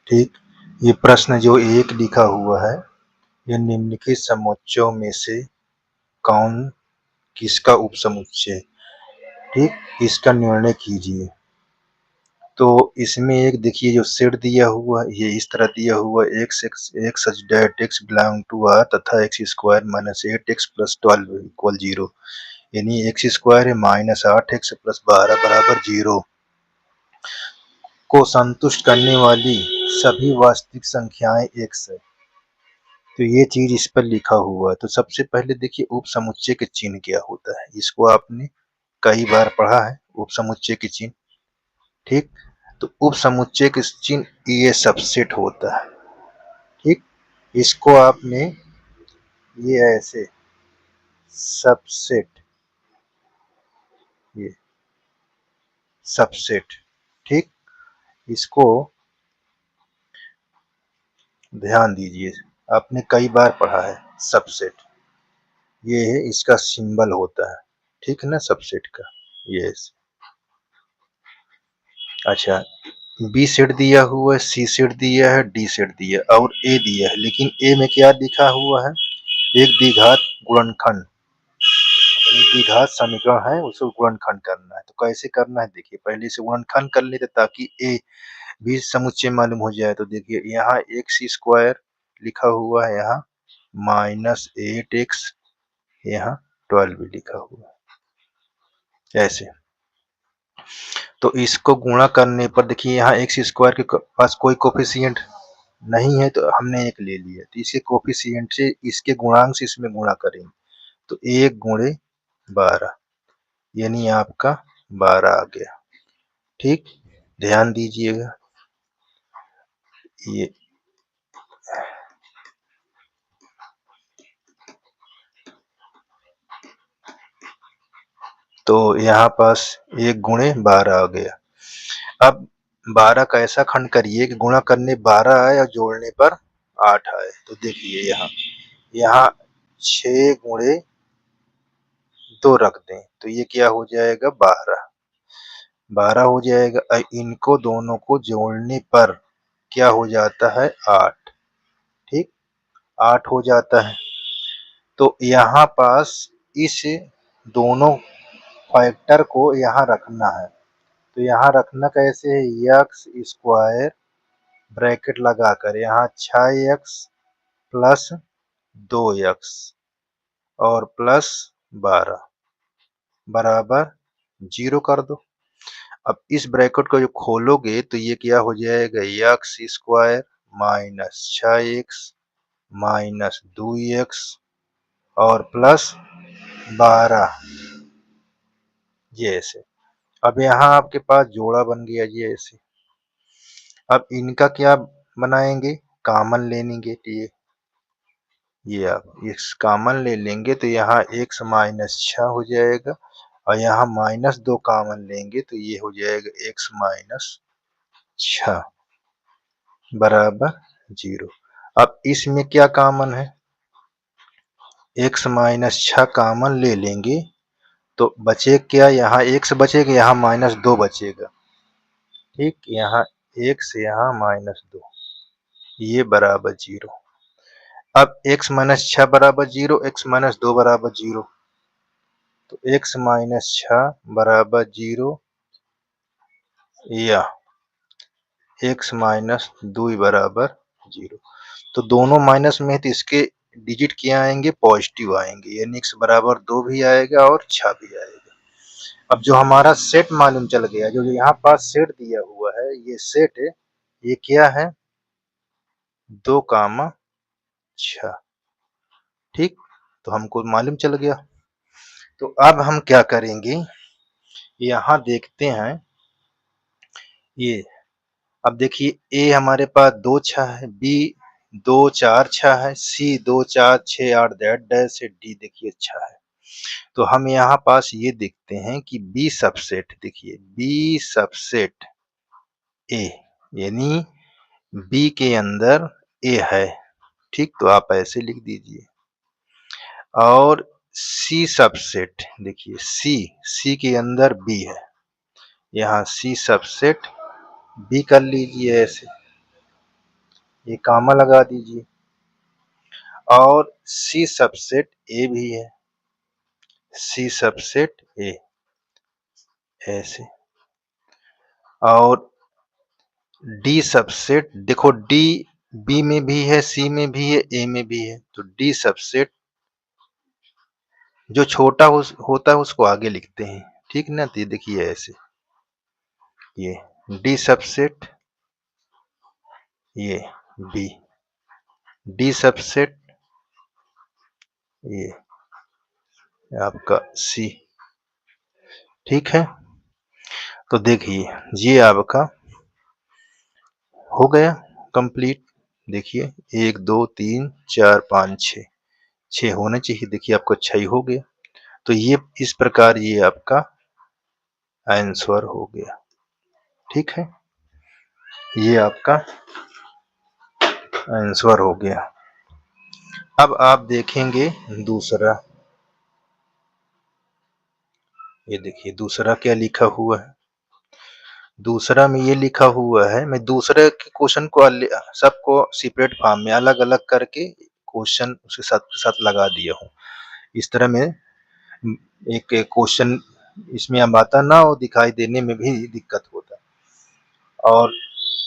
ठीक। ये प्रश्न जो एक लिखा हुआ है, ये निम्नलिखित समुच्चयों में से कौन किसका उपसमुच्चय है? ठीक, इसका निर्णय कीजिए। तो इसमें एक देखिए जो सेट दिया हुआ है, ये इस तरह दिया हुआ है, x such that x belong to R तथा x square minus 8x plus 12 equal 0, यानी x स्क्वायर है माइनस 8x प्लस 12 बराबर 0 को संतुष्ट करने वाली सभी वास्तविक संख्याएं x है। तो ये चीज इस पर लिखा हुआ है। तो सबसे पहले देखिए उपसमुच्चय के चिन्ह क्या होता है, इसको आपने कई बार पढ़ा है उपसमुच्चय के चिन्ह। ठीक, तो उपसमुच्चय के चिन्ह ये सबसेट होता है। ठीक, इसको आपने ये ऐसे सबसेट, ये सबसेट, ठीक, इसको ध्यान दीजिए, आपने कई बार पढ़ा है सबसेट। ये है इसका सिंबल होता है, ठीक है ना, सबसेट का। ये अच्छा, बी सेट दिया हुआ है, सी सेट दिया है, डी सेट दिया है और ए दिया है, लेकिन ए में क्या लिखा हुआ है, एक द्विघात गुणनखंड, द्विघात समीकरण है, उसको गुणनखंड करना है। तो कैसे करना है देखिए, पहले से गुणनखंड कर लेते ताकि ए भी समुच्चय मालूम हो जाए। तो देखिए यहाँ एक्स स्क्वायर लिखा हुआ है, यहाँ माइनस 8x, यहाँ 12 भी लिखा हुआ है ऐसे। तो इसको गुणा करने पर देखिए यहाँ एक्स स्क्वायर के पास कोई कोफिशिएंट नहीं है, तो हमने एक ले लिया, तो इसके कोफिशिएंट से इसके गुणांक से इसमें गुणा करेंगे, तो 1 गुणे 12, यानी आपका 12 आ गया। ठीक, ध्यान दीजिएगा, ये तो यहाँ पास 1 गुणे 12 आ गया। अब 12 का ऐसा खंड करिए कि गुणा करने 12 आए और जोड़ने पर 8 आए। तो देखिए यहाँ 6 गुणे 2 रख दें तो ये क्या हो जाएगा, 12 हो जाएगा। इनको दोनों को जोड़ने पर क्या हो जाता है, 8। ठीक, 8 हो जाता है। तो यहाँ पास इस दोनों फैक्टर को यहाँ रखना है। तो यहाँ रखना कैसे है, एक्स स्क्वायर ब्रैकेट लगाकर यहाँ 6x प्लस 2x और प्लस 12 बराबर 0 कर दो। अब इस ब्रैकेट को जो खोलोगे तो ये क्या हो जाएगा, x square minus 6x minus 2x और प्लस 12, ये ऐसे। अब यहाँ आपके पास जोड़ा बन गया जी ऐसे। अब इनका क्या बनाएंगे, कॉमन लेने के लिए ये आप इस कॉमन ले लेंगे तो यहाँ x माइनस 6 हो जाएगा और यहाँ माइनस 2 कॉमन लेंगे तो ये हो जाएगा x माइनस 6 बराबर 0। अब इसमें क्या कॉमन है, x माइनस 6 कॉमन ले लेंगे तो बचे क्या, यहाँ x बचेगा, यहाँ माइनस 2 बचेगा। ठीक, यहाँ x यहाँ माइनस 2, ये बराबर 0। अब x माइनस 6 बराबर 0, x माइनस 2 बराबर 0, तो x माइनस 6 बराबर 0 या x माइनस 2 बराबर 0। तो दोनों माइनस में है तो इसके डिजिट क्या आएंगे, पॉजिटिव आएंगे, यानी x बराबर 2 भी आएगा और 6 भी आएगा। अब जो हमारा सेट मालूम चल गया, जो यहाँ पास सेट दिया हुआ है, ये सेट है, ये क्या है, 2, 6। ठीक, तो हमको मालूम चल गया। तो अब हम क्या करेंगे, यहाँ देखते हैं ये। अब देखिए ए हमारे पास 2, 6 है, बी 2, 4, 6 है, सी 2, 4, 6, 8 दैट डैश है, डी देखिए 6 है। तो हम यहाँ पास ये देखते हैं कि बी सबसेट, देखिए बी सबसेट ए, यानी बी के अंदर ए है। ठीक, तो आप ऐसे लिख दीजिए। और सी सबसेट, देखिए सी के अंदर बी है, यहाँ सी सबसेट बी कर लीजिए ऐसे। ये कामा लगा दीजिए। और सी सबसेट ए भी है, सी सबसेट ए ऐसे। और डी सबसेट देखो, डी बी में भी है, सी में भी है, ए में भी है, तो डी सबसेट जो छोटा होता है उसको आगे लिखते हैं, ठीक ना। तो ये देखिए ऐसे, ये डी सबसेट, ये बी, डी सबसेट ये आपका सी, ठीक है। तो देखिए ये आपका हो गया कंप्लीट। देखिए 1 2 3 4 5 6, 6 होने चाहिए, देखिए आपका 6 हो गया। तो ये इस प्रकार ये आपका आंसर हो गया, ठीक है। ये आपका आंसर हो गया। अब आप देखेंगे दूसरा, ये देखिए दूसरा क्या लिखा हुआ है। दूसरा में ये लिखा हुआ है, मैं दूसरे के क्वेश्चन को सबको सेपरेट फॉर्म में अलग अलग करके क्वेश्चन उसके साथ लगा दिया हूँ। इस तरह में एक क्वेश्चन इसमें अब आता ना हो, दिखाई देने में भी दिक्कत होता। और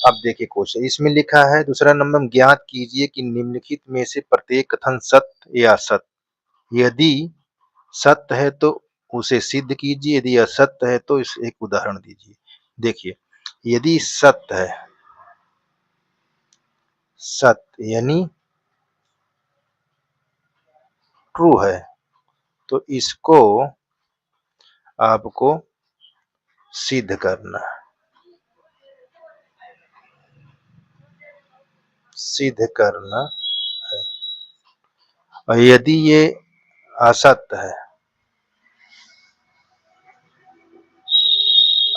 अब देखिए क्वेश्चन इसमें लिखा है दूसरा नंबर, ज्ञात कीजिए कि निम्नलिखित में से प्रत्येक कथन सत्य या असत्य। यदि सत्य है तो उसे सिद्ध कीजिए, यदि असत्य है तो इस एक उदाहरण दीजिए। देखिए यदि सत्य है, सत्य यानी ट्रू है, तो इसको आपको सिद्ध करना है, सिद्ध करना है। और यदि ये असत्य है,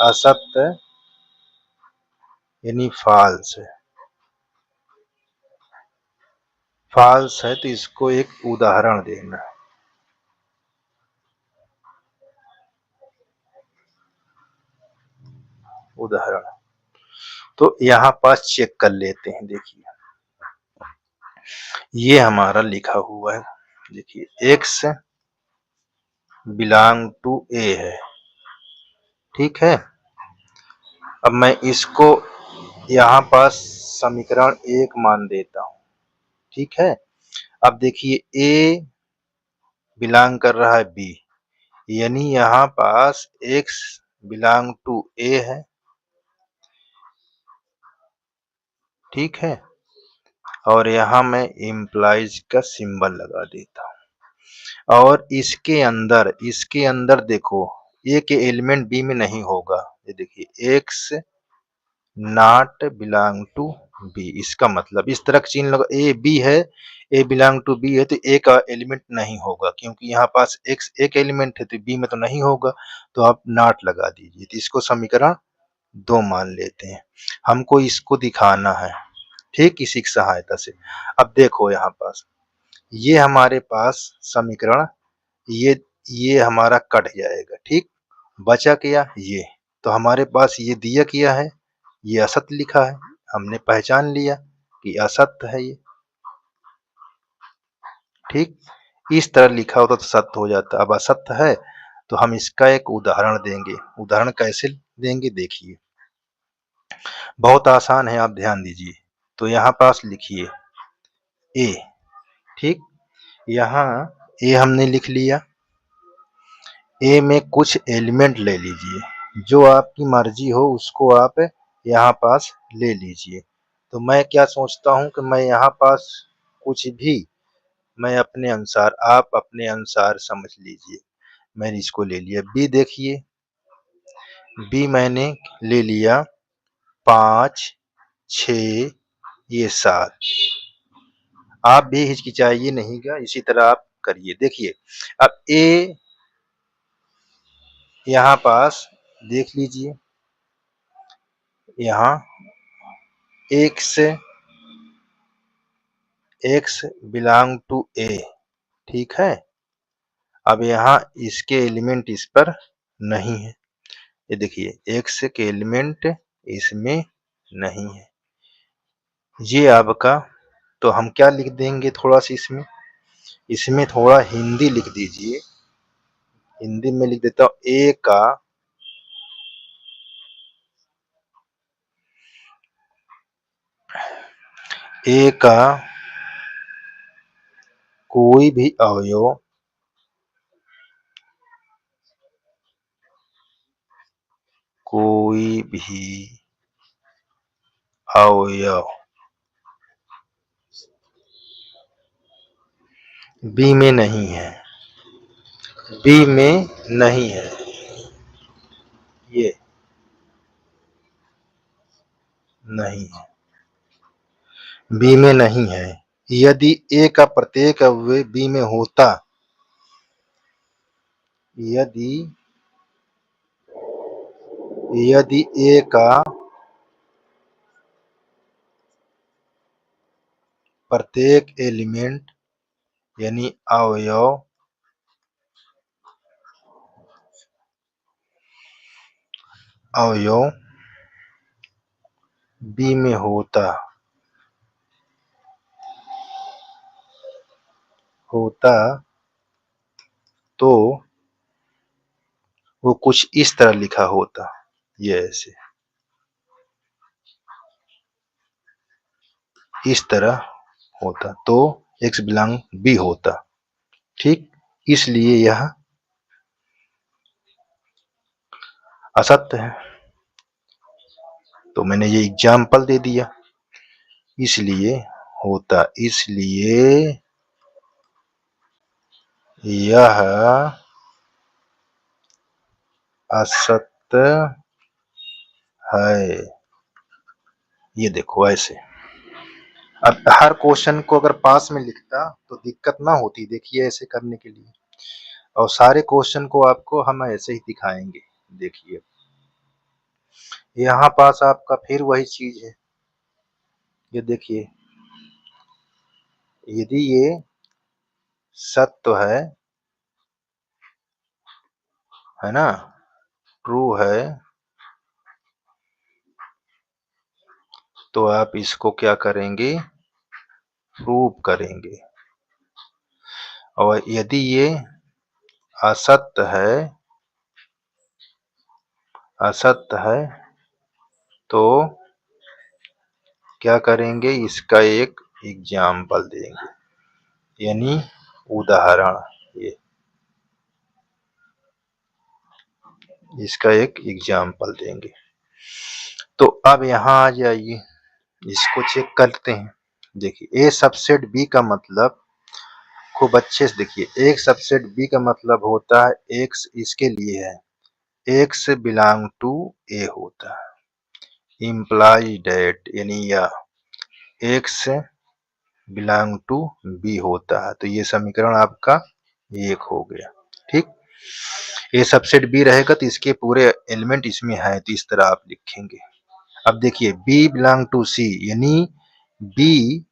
असत्य यानी फॉल्स है, फॉल्स है तो इसको एक उदाहरण देना है। उदाहरण तो यहाँ पास चेक कर लेते हैं। देखिए ये हमारा लिखा हुआ है, देखिए x बिलोंग टू ए है, ठीक है। अब मैं इसको यहाँ पास समीकरण 1 मान देता हूँ, ठीक है। अब देखिए a बिलोंग कर रहा है b, यानी यहाँ पास x बिलोंग टू a है, ठीक है। और यहाँ मैं इम्प्लाइज का सिंबल लगा देता हूँ। और इसके अंदर देखो ए के एलिमेंट बी में नहीं होगा, ये देखिए x not belong to B, इसका मतलब इस तरह का चिन्ह लगा, ए बी है, ए बिलोंग टू बी है, तो ए का एलिमेंट नहीं होगा, क्योंकि यहाँ पास एक्स एक एलिमेंट है तो बी में तो नहीं होगा, तो आप नॉट लगा दीजिए। तो इसको समीकरण 2 मान लेते हैं। हमको इसको दिखाना है, ठीक, इसी की सहायता से। अब देखो यहाँ पास ये हमारे पास समीकरण, ये हमारा कट जाएगा, ठीक। बचा क्या ये, तो हमारे पास ये दिया किया है, ये असत्य लिखा है, हमने पहचान लिया कि असत्य है ये, ठीक। इस तरह लिखा होता तो सत्य हो जाता, अब असत्य है तो हम इसका एक उदाहरण देंगे। उदाहरण कैसे देंगे देखिए, बहुत आसान है, आप ध्यान दीजिए। तो यहाँ पास लिखिए ए, ठीक। यहाँ ए हमने लिख लिया, ए में कुछ एलिमेंट ले लीजिए, जो आपकी मर्जी हो उसको आप यहाँ पास ले लीजिए। तो मैं क्या सोचता हूँ कि मैं यहाँ पास कुछ भी, मैं अपने अनुसार, आप अपने अनुसार समझ लीजिए। मैंने इसको ले लिया बी, देखिए बी मैंने ले लिया 5 6 ये 7। आप भी हिचकिचाइए नहीं गा, इसी तरह आप करिए। देखिए अब ए यहाँ पास देख लीजिए, यहाँ एक्स बिलोंग टू ए, ठीक है। अब यहाँ इसके एलिमेंट इस पर नहीं है, ये देखिए एक्स के एलिमेंट इसमें नहीं है, ये आपका, तो हम क्या लिख देंगे थोड़ा सा इसमें थोड़ा हिंदी लिख दीजिए। हिंदी में लिख देता हूँ ए का कोई भी अवयव कोई भी अवयव बी में नहीं है, बी में नहीं है, ये नहीं है, बी में नहीं है। यदि ए का प्रत्येक अवयव बी में होता, यदि यदि ए का प्रत्येक एलिमेंट यानी अवयव अवयव बी में होता होता तो वो कुछ इस तरह लिखा होता, ये ऐसे इस तरह होता तो x बिलोंग बी होता। ठीक, इसलिए यह असत्य है। तो मैंने ये एग्जाम्पल दे दिया, इसलिए होता, इसलिए यह असत्य है। ये देखो ऐसे। अब हर क्वेश्चन को अगर पास में लिखता तो दिक्कत ना होती, देखिए ऐसे करने के लिए। और सारे क्वेश्चन को आपको हम ऐसे ही दिखाएंगे। देखिए यहाँ पास आपका फिर वही चीज है। ये देखिए, यदि ये सत्य है ना, ट्रू है, तो आप इसको क्या करेंगे, प्रूव करेंगे। और यदि ये असत्य है तो क्या करेंगे, इसका एक एग्जाम्पल देंगे, यानी उदाहरण। ये इसका एक एग्जाम्पल देंगे। तो अब यहाँ आ जाइए, इसको चेक करते हैं। देखिए ए सबसेट बी का मतलब, खूब अच्छे से देखिए, एक सबसेट बी का मतलब होता है एक्स इसके लिए है, एक्स बिलोंग टू ए होता है, इम्प्लाई डेट यानी या एक्स बिलोंग टू बी होता है। तो ये समीकरण आपका एक हो गया। ठीक, ए सबसेट बी रहेगा तो इसके पूरे एलिमेंट इसमें है, तो इस तरह आप लिखेंगे। अब देखिए बी बिलोंग टू सी, यानी बी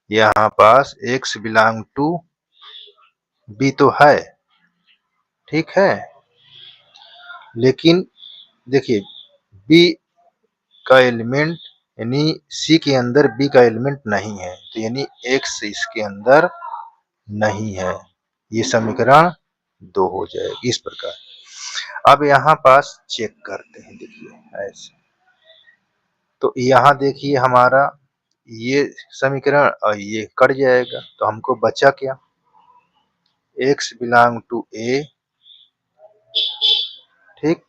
यहाँ पास एक्स बिलोंग टू बी तो है, ठीक है, लेकिन देखिए बी का एलिमेंट यानी सी के अंदर बी का एलिमेंट नहीं है, तो यानी एक्स इसके अंदर नहीं है। ये समीकरण 2 हो जाएगी इस प्रकार। अब यहाँ पास चेक करते हैं, देखिए ऐसे। तो यहाँ देखिए हमारा ये समीकरण और ये कट जाएगा, तो हमको बचा क्या, एक्स बिलोंग टू ए, ठीक,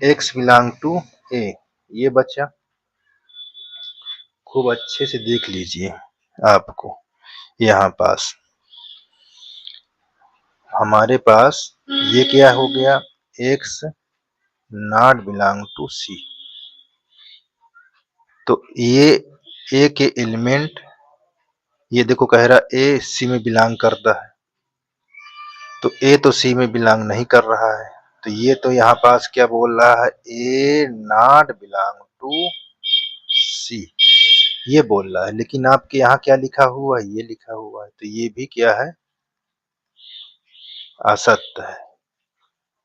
एक्स बिलोंग टू ए, ये बचा। खूब अच्छे से देख लीजिए, आपको यहाँ पास हमारे पास ये क्या हो गया, एक्स नॉट बिलोंग टू सी। तो ये ए के एलिमेंट, ये देखो कह रहा ए सी में बिलोंग करता है, तो ए तो सी में बिलोंग नहीं कर रहा है, तो ये तो यहाँ पास क्या बोल रहा है, ए नॉट बिलोंग टू सी, ये बोल रहा है। लेकिन आपके यहाँ क्या लिखा हुआ है, ये लिखा हुआ है, तो ये भी क्या है, असत्य है।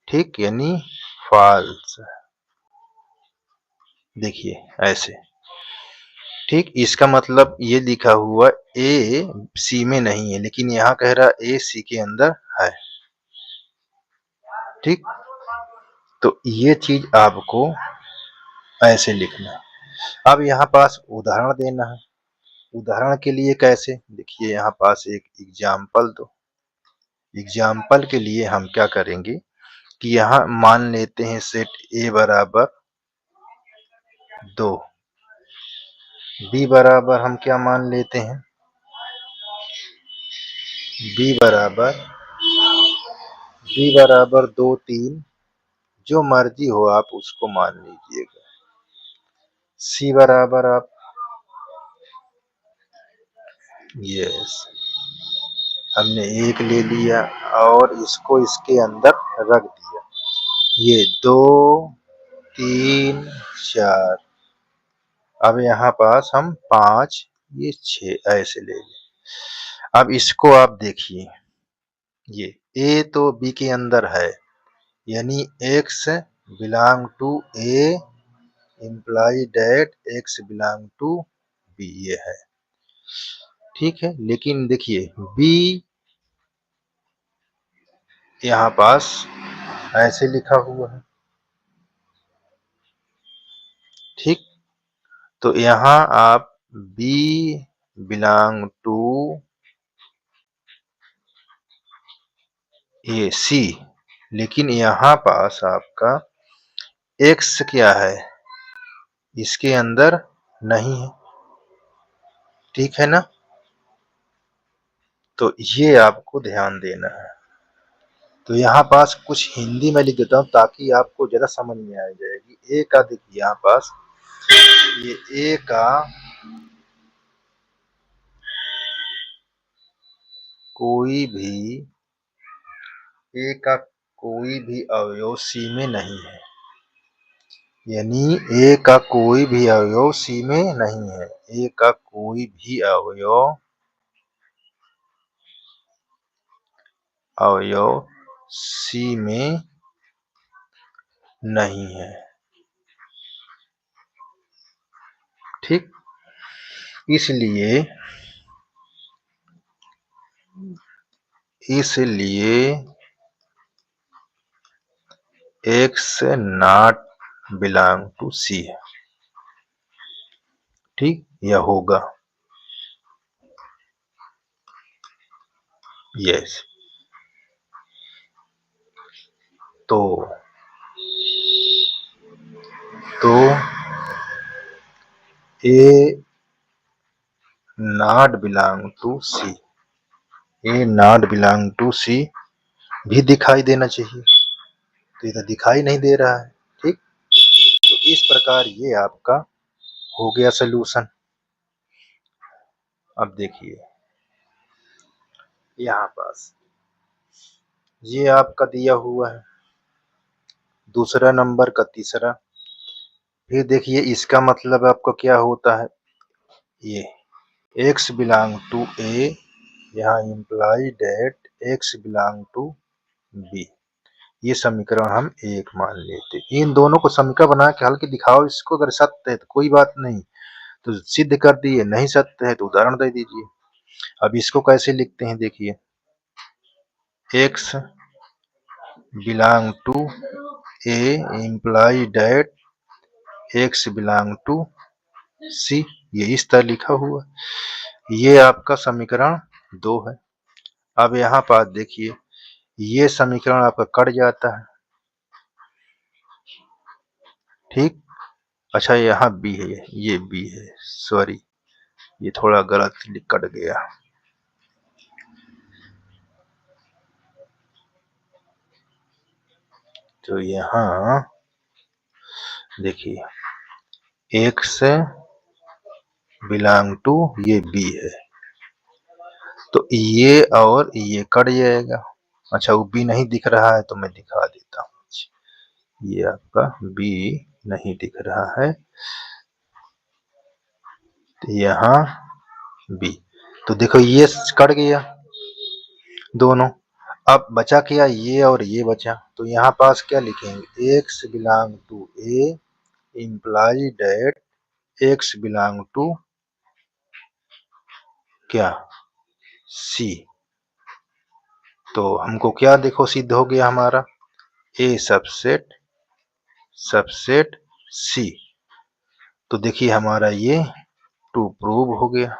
ठीक, यानी फॉल्स। देखिए ऐसे। ठीक, इसका मतलब ये लिखा हुआ ए सी में नहीं है, लेकिन यहाँ कह रहा ए सी के अंदर है। ठीक, तो ये चीज आपको ऐसे लिखना है। अब यहाँ पास उदाहरण देना है। उदाहरण के लिए कैसे, देखिए यहाँ पास एक एग्जाम्पल दो। एग्जाम्पल के लिए हम क्या करेंगे कि यहाँ मान लेते हैं सेट ए बराबर 2, बी बराबर हम क्या मान लेते हैं, बी बराबर 2 3, जो मर्जी हो आप उसको मान लीजिएगा। सी बराबर आप, यस, हमने एक ले लिया और इसको इसके अंदर रख दिया। ये 2 3 4, अब यहाँ पास हम 5, ये 6 ऐसे ले लें। अब इसको आप देखिए, ये ए तो बी के अंदर है, यानी x belong to A imply that x belong to B, ये है। ठीक है, लेकिन देखिए बी यहाँ पास ऐसे लिखा हुआ है। ठीक, तो यहाँ आप बी बिलोंग टू ए सी, लेकिन यहाँ पास आपका x क्या है, इसके अंदर नहीं है। ठीक है ना, तो ये आपको ध्यान देना है। तो यहाँ पास कुछ हिंदी में लिख देता हूँ ताकि आपको जरा समझ में आ जाएगी। ए का देखिए यहाँ पास, ये ए का कोई भी, ए का कोई भी अवयव सी में नहीं है, यानी ए का कोई भी अवयव सी में नहीं है। ए का कोई भी अवयव सी में नहीं है। ठीक, इसलिए X not belong to C है। ठीक, यह होगा, यस। तो A not belong to C, A not belong to C भी दिखाई देना चाहिए, तो इधर दिखाई नहीं दे रहा है। ठीक, तो इस प्रकार ये आपका हो गया सलूशन। अब देखिए यहाँ पास ये आपका दिया हुआ है, दूसरा नंबर का तीसरा। फिर देखिए इसका मतलब आपको क्या होता है, ये x बिलोंग टू ए, यहाँ imply that x belong to B, ये समीकरण हम एक मान लेते। इन दोनों को समीकरण बना के हल के दिखाओ इसको, अगर सत्य है तो कोई बात नहीं, तो सिद्ध कर दिए, नहीं सत्य है तो उदाहरण दे दीजिए। अब इसको कैसे लिखते हैं, देखिए x belong to A imply that x belong to C, ये इस तरह लिखा हुआ, ये आपका समीकरण 2 है। अब यहाँ पास देखिए ये समीकरण आपका कट जाता है। ठीक, अच्छा यहाँ बी है, ये बी है, सॉरी ये थोड़ा गलत कट गया। तो यहाँ देखिए x बिलोंग टू ये बी है, तो ये और ये कट जाएगा। अच्छा वो बी नहीं दिख रहा है तो मैं दिखा देता हूँ, ये आपका बी नहीं दिख रहा है, तो यहाँ बी, तो देखो ये कट गया दोनों। अब बचा क्या, ये और ये बचा, तो यहाँ पास क्या लिखेंगे, x belong to A imply that x belong to क्या सी। तो हमको क्या देखो सिद्ध हो गया हमारा ए सबसेट सी। तो देखिए हमारा ये टू प्रूव हो गया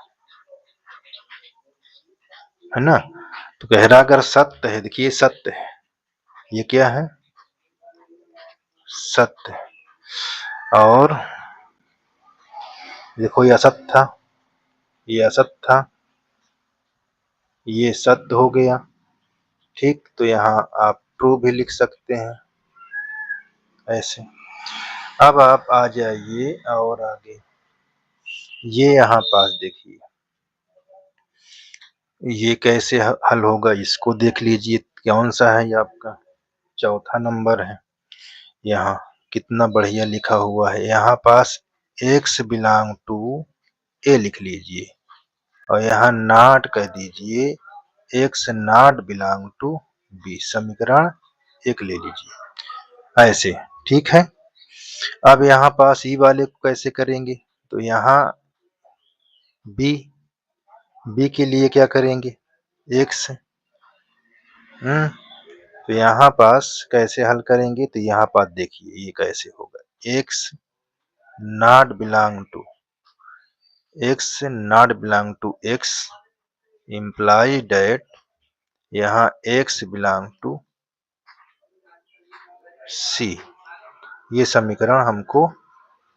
है ना। तो कह रहा अगर सत्य है, देखिए सत्य है, ये क्या है सत्य, और देखो ये असत्य था, ये असत्य था, ये सत्य हो गया। ठीक, तो यहाँ आप ट्रू भी लिख सकते हैं ऐसे। अब आप आ जाइए और आगे, ये यहाँ पास देखिए ये कैसे हल होगा, इसको देख लीजिए कौन सा है, ये आपका चौथा नंबर है। यहाँ कितना बढ़िया लिखा हुआ है, यहाँ पास x बिलोंग टू ए लिख लीजिए और यहाँ नॉट कह दीजिए x not belong to B, समीकरण 1 ले लीजिए ऐसे। ठीक है, अब यहाँ पास ई वाले को कैसे करेंगे, तो यहाँ बी के लिए क्या करेंगे x, तो यहाँ पास कैसे हल करेंगे, तो यहाँ पास देखिए ये कैसे होगा, x not belong to x imply that यहाँ x बिलोंग टू c, ये समीकरण हमको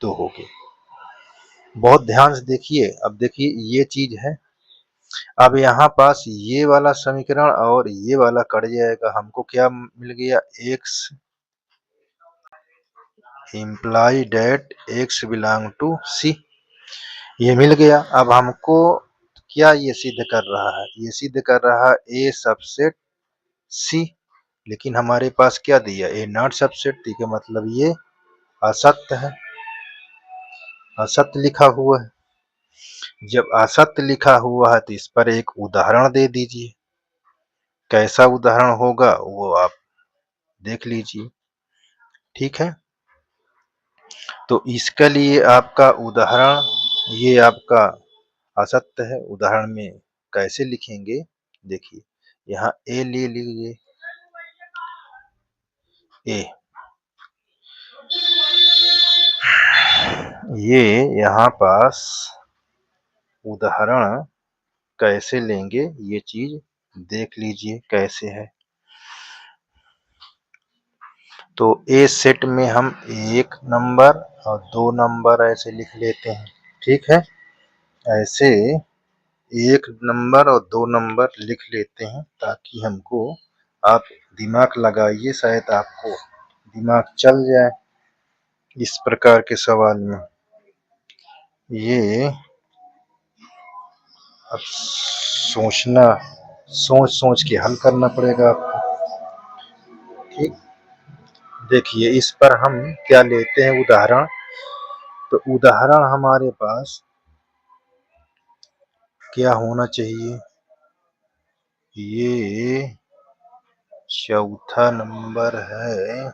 तो हो गए। बहुत ध्यान से देखिए, अब देखिए ये चीज है, अब यहाँ पास ये वाला समीकरण और ये वाला कट जाएगा, हमको क्या मिल गया x imply that x belong to c, ये मिल गया। अब हमको क्या ये सिद्ध कर रहा है, ये सिद्ध कर रहा है ए सबसेट सी, लेकिन हमारे पास क्या दिया ए नॉट सबसेट, ठीक है, मतलब ये असत्य है, असत्य लिखा हुआ है। जब असत्य लिखा हुआ है तो इस पर एक उदाहरण दे दीजिए, कैसा उदाहरण होगा वो आप देख लीजिए। ठीक है, तो इसके लिए आपका उदाहरण, ये आपका असत्य है, उदाहरण में कैसे लिखेंगे देखिए, यहाँ ए ले लीजिए, ए ये यहाँ पास उदाहरण कैसे लेंगे ये चीज देख लीजिए कैसे है। तो ए सेट में हम 1 नंबर और 2 नंबर ऐसे लिख लेते हैं, ठीक है, ऐसे 1 नंबर और 2 नंबर लिख लेते हैं ताकि हमको, आप दिमाग लगाइए शायद आपको दिमाग चल जाए इस प्रकार के सवाल में। ये अब सोचना, सोच के हल करना पड़ेगा आपको। ठीक, देखिए इस पर हम क्या लेते हैं उदाहरण, तो उदाहरण हमारे पास क्या होना चाहिए, ये चौथा नंबर है,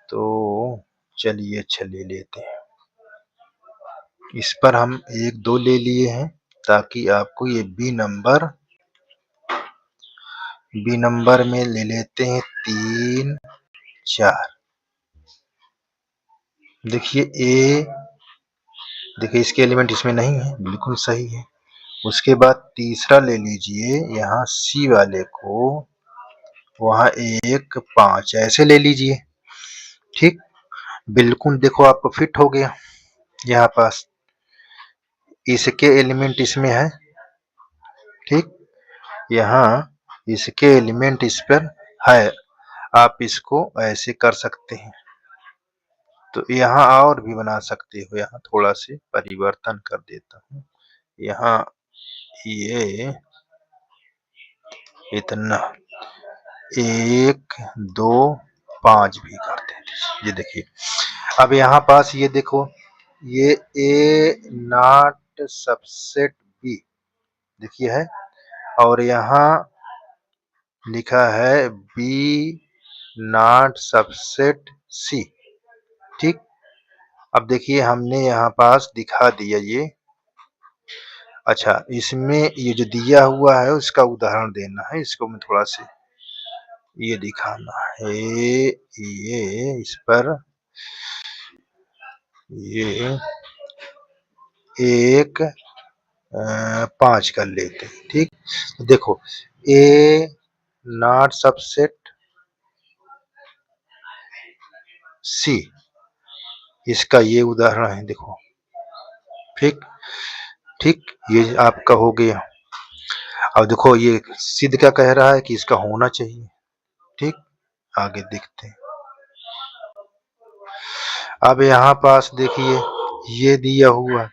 तो चलिए अच्छा ले लेते हैं, इस पर हम 1 2 ले लिए हैं ताकि आपको ये बी नंबर में ले लेते हैं 3 4। देखिए ए, देखिए इसके एलिमेंट इसमें नहीं है, बिल्कुल सही है। उसके बाद तीसरा ले लीजिए, यहाँ सी वाले को वहां 1 5 ऐसे ले लीजिए। ठीक, बिल्कुल देखो आपको फिट हो गया, यहाँ पास इसके एलिमेंट इसमें है, ठीक, यहाँ इसके एलिमेंट इस पर है, आप इसको ऐसे कर सकते हैं। तो यहाँ और भी बना सकते हो, यहाँ थोड़ा से परिवर्तन कर देता हूँ, यहाँ ये इतना 1 2 5 भी कर देते। ये देखिए अब यहाँ पास ये देखो, ये ए नॉट सबसेट बी देखिए है, और यहाँ लिखा है बी नॉट सबसेट सी। ठीक, अब देखिए हमने यहाँ पास दिखा दिया ये, अच्छा, इसमें ये जो दिया हुआ है उसका उदाहरण देना है, इसको मैं थोड़ा सा ये दिखाना है। ये इस पर ये 1 5 कर लेते हैं, ठीक। तो देखो ए नॉट सबसेट सी, इसका ये उदाहरण है, देखो। ठीक ठीक, ये आपका हो गया। अब देखो ये सिद्ध क्या कह रहा है कि इसका होना चाहिए। ठीक, आगे देखते हैं। अब यहाँ पास देखिए ये दिया हुआ,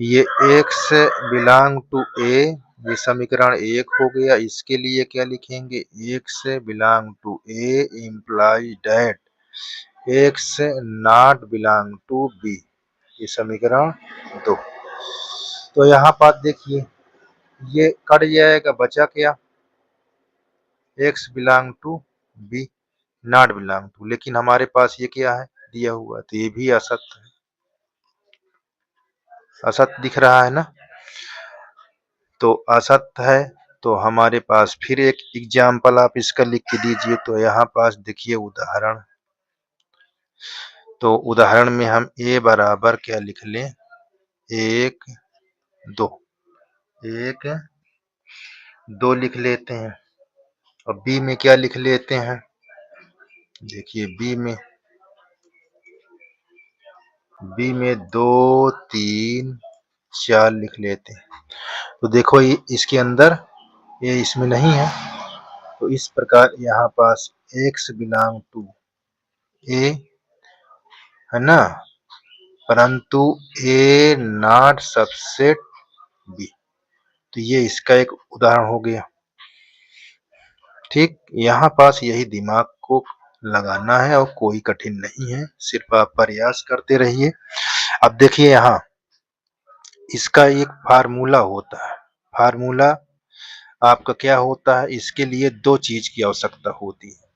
ये x बिलोंग टू ए, ये समीकरण 1 हो गया। इसके लिए क्या लिखेंगे, x belong to A imply that x not belong to B, ये समीकरण 2। तो यहाँ पास देखिए ये कट जाएगा, बचा क्या, x belong to B not belong to, लेकिन हमारे पास ये क्या है दिया हुआ, तो ये भी असत्य है, असत्य दिख रहा है ना। तो असत्य है, तो हमारे पास फिर एक एग्जाम्पल आप इसका लिख के दीजिए। तो यहाँ पास देखिए उदाहरण, तो उदाहरण में हम a बराबर क्या लिख लें, 1 2, 1 2 लिख लेते हैं। और b में क्या लिख लेते हैं, देखिए b में 2 3 4 लिख लेते हैं। तो देखो ये इसके अंदर, ये इसमें नहीं है, तो इस प्रकार यहाँ पास x बिलोंग टू ए है ना, परंतु ए नॉट सबसेट बी, तो ये इसका एक उदाहरण हो गया। ठीक, यहाँ पास यही दिमाग को लगाना है और कोई कठिन नहीं है, सिर्फ आप प्रयास करते रहिए। अब देखिए यहाँ इसका एक फार्मूला होता है, फार्मूला आपका क्या होता है, इसके लिए 2 चीज की आवश्यकता होती है।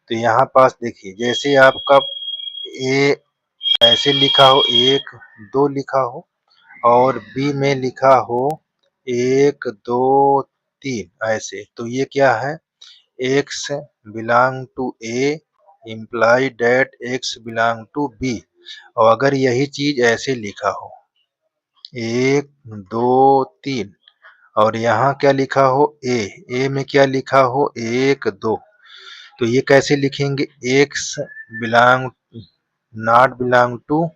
तो यहाँ पास देखिए जैसे आपका ए ऐसे लिखा हो 1 2 लिखा हो, और बी में लिखा हो 1 2 3 ऐसे, तो ये क्या है, x belong to A imply that x belong to B. और अगर यही चीज ऐसे लिखा हो 1 2 3, और यहाँ क्या लिखा हो ए में क्या लिखा हो 1 2, तो ये कैसे लिखेंगे, x belong not belong to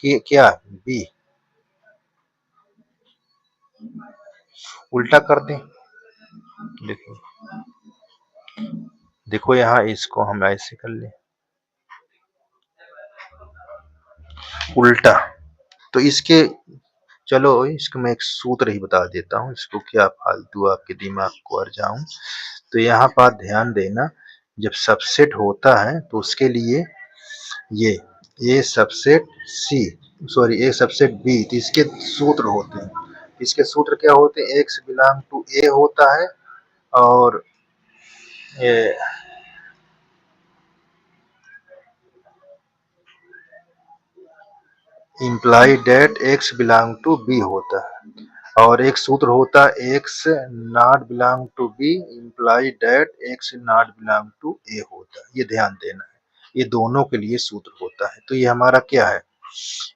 क्या बी, उल्टा कर दें। देखो देखो यहाँ इसको हम ऐसे कर ले उल्टा, तो इसके चलो इसको मैं एक सूत्र ही बता देता हूँ, इसको क्या फालतू आपके दिमाग को अर जाऊं। तो यहाँ पर ध्यान देना, जब सबसेट होता है तो उसके लिए ये ए सबसेट सी, सॉरी ए सबसेट बी, तो इसके सूत्र होते हैं। इसके सूत्र क्या होते हैं, एक्स बिलोंग टू ए होता है, और imply that X belong to B होता है, और एक सूत्र होता है X not belong to B imply that X not belong to A होता है। ये ध्यान देना है, ये दोनों के लिए सूत्र होता है। तो ये हमारा क्या है,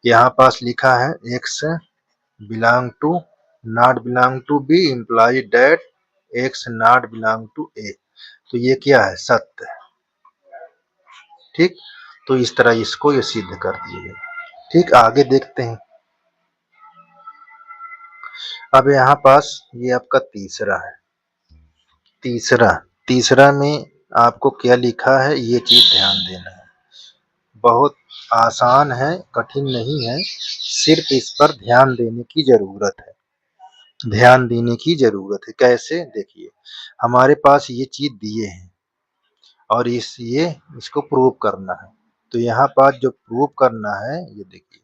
यहाँ पास लिखा है X belong to not belong to B imply that X not belong to A, तो ये क्या है, सत्य है। ठीक, तो इस तरह इसको ये सिद्ध कर दिए। ठीक, आगे देखते हैं। अब यहाँ पास ये आपका तीसरा है, तीसरा तीसरा में आपको क्या लिखा है, ये चीज ध्यान देना है। बहुत आसान है, कठिन नहीं है, सिर्फ इस पर ध्यान देने की जरूरत है, ध्यान देने की जरूरत है। कैसे, देखिए हमारे पास ये चीज दिए हैं और ये इसको प्रूव करना है। तो यहाँ पास जो प्रूव करना है, ये देखिए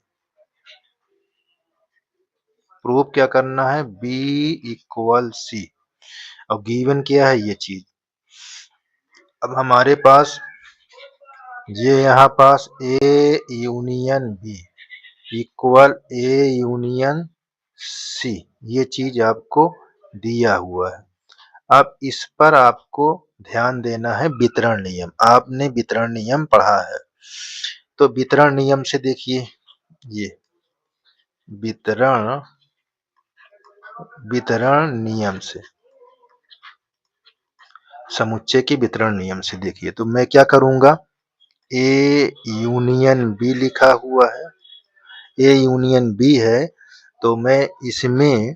प्रूव क्या करना है, B इक्वल C, और गिवन क्या है ये चीज। अब हमारे पास ये यहाँ पास A union B equal A union C, ये चीज आपको दिया हुआ है। अब इस पर आपको ध्यान देना है वितरण नियम। आपने वितरण नियम पढ़ा है, तो वितरण नियम से देखिए, ये वितरण वितरण नियम से, समुच्चय के वितरण नियम से देखिए, तो मैं क्या करूंगा, ए यूनियन बी लिखा हुआ है, ए यूनियन बी है, तो मैं इसमें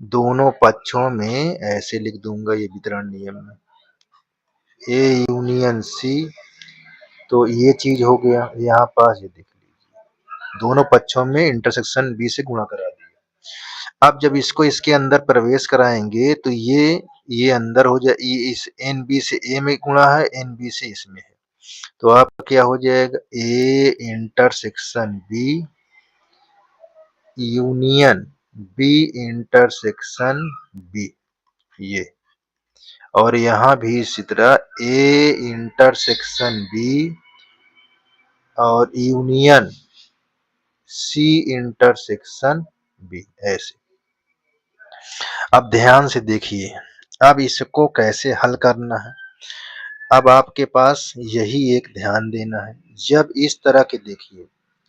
दोनों पक्षों में ऐसे लिख दूंगा, ये वितरण नियम में, ए यूनियन सी, तो ये चीज हो गया यहाँ पास, ये देख लीजिए दोनों पक्षों में इंटरसेक्शन बी से गुणा करा दिया। अब जब इसको इसके अंदर प्रवेश कराएंगे तो ये अंदर हो जाए, इस एन बी से ए में गुणा है, एन बी से इसमें है, तो आप क्या हो जाएगा, A intersection B union B intersection B, ये, और यहां भी इसी तरह ए इंटरसेक्शन बी और यूनियन सी इंटरसेक्शन बी, ऐसे। अब ध्यान से देखिए, अब इसको कैसे हल करना है। अब आपके पास यही एक ध्यान देना है, जब इस तरह के देखिए